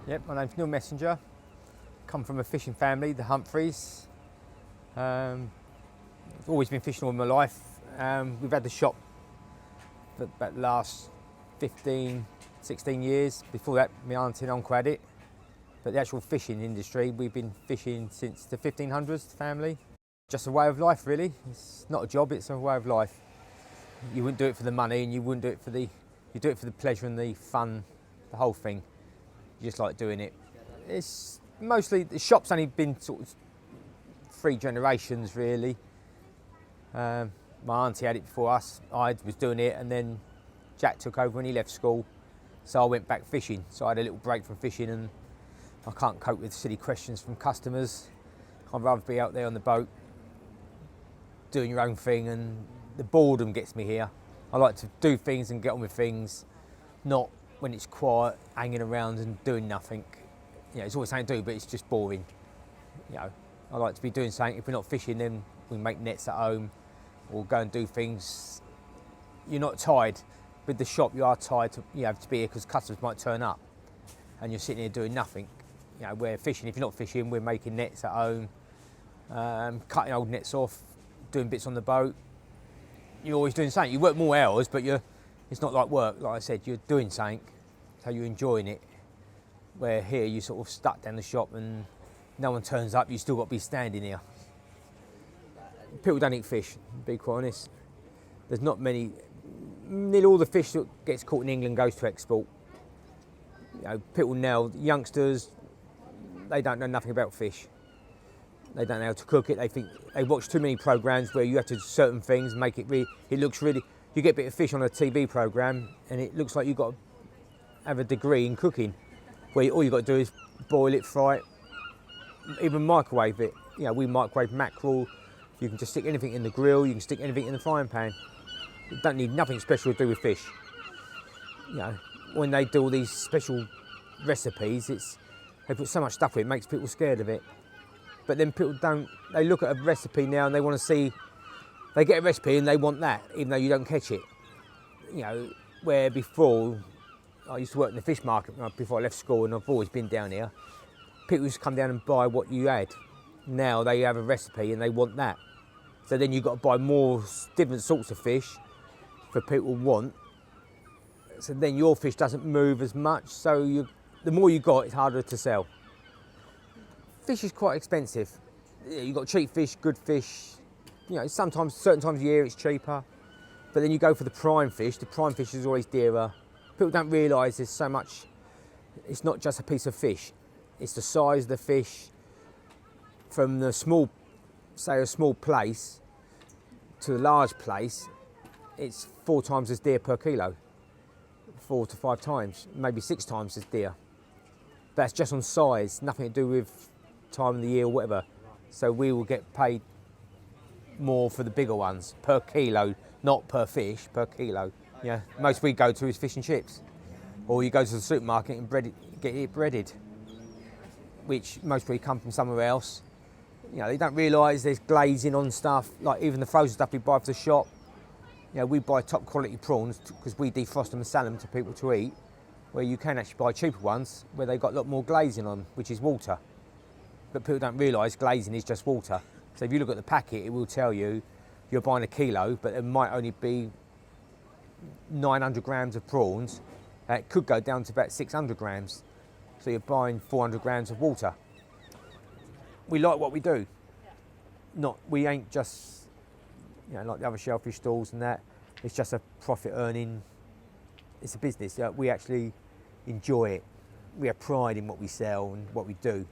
Yep, my name's Neil Messenger. Come from a fishing family, the Humphreys. I've always been fishing all my life. We've had the shop for about the last 15, 16 years. Before that, my auntie and uncle had it. But the actual fishing industry, we've been fishing since the 1500s, the family. Just a way of life, really. It's not a job, it's a way of life. You wouldn't do it for the money, and you wouldn't do it for you do it for the pleasure and the fun, the whole thing. You just like doing it. It's mostly, the shop's only been sort of 3 generations, really. My auntie had it before us. I was doing it, and then Jack took over when he left school. So I went back fishing. So I had a little break from fishing, and I can't cope with silly questions from customers. I'd rather be out there on the boat, doing your own thing, and the boredom gets me here. I like to do things and get on with things, not when it's quiet, hanging around and doing nothing. You know, it's always something to do, but it's just boring. You know, I like to be doing something. If we're not fishing, then we make nets at home or go and do things. You're not tied. With the shop, you are tied to, you have to be here because customers might turn up and you're sitting here doing nothing. You know, we're fishing. If you're not fishing, we're making nets at home, cutting old nets off, doing bits on the boat. You're always doing something. You work more hours, but it's not like work. Like I said, you're doing something, so you're enjoying it. Where here, you're sort of stuck down the shop and no one turns up, you still got to be standing here. People don't eat fish, to be quite honest. There's not many, nearly all the fish that gets caught in England goes to export. You know, people now, youngsters, they don't know nothing about fish. They don't know how to cook it. They think they watch too many programs where you have to do certain things, make it really. It looks really. You get a bit of fish on a TV program, and it looks like you've got to have a degree in cooking, where all you've got to do is boil it, fry it, even microwave it. You know, we microwave mackerel. You can just stick anything in the grill. You can stick anything in the frying pan. You don't need nothing special to do with fish. You know, when they do all these special recipes, they put so much stuff in it, makes people scared of it. But then people don't, they look at a recipe now and they want to see, they get a recipe and they want that, even though you don't catch it. You know, where before, I used to work in the fish market before I left school, and I've always been down here. People used to come down and buy what you had. Now they have a recipe and they want that. So then you've got to buy more different sorts of fish for people want. So then your fish doesn't move as much, so the more you got, it's harder to sell. Fish is quite expensive. You've got cheap fish, good fish. You know, sometimes, certain times of year it's cheaper. But then you go for the prime fish. The prime fish is always dearer. People don't realise there's so much. It's not just a piece of fish. It's the size of the fish. From the small, say a small place, to the large place, it's 4 times as dear per kilo. 4 to 5 times, maybe 6 times as dear. That's just on size, nothing to do with time of the year or whatever. So we will get paid more for the bigger ones per kilo, not per fish, per kilo. Yeah, most we go to is fish and chips, or you go to the supermarket and get it breaded, which most people come from somewhere else. You know, they don't realise there's glazing on stuff, like even the frozen stuff we buy for the shop. You know, we buy top quality prawns because we defrost them and sell them to people to eat, where you can actually buy cheaper ones where they've got a lot more glazing on, which is water. But people don't realise glazing is just water. So if you look at the packet, it will tell you you're buying a kilo, but it might only be 900 grams of prawns. It could go down to about 600 grams. So you're buying 400 grams of water. We like what we do. We ain't just, you know, like the other shellfish stalls and that. It's just a profit earning. It's a business. We actually enjoy it. We have pride in what we sell and what we do.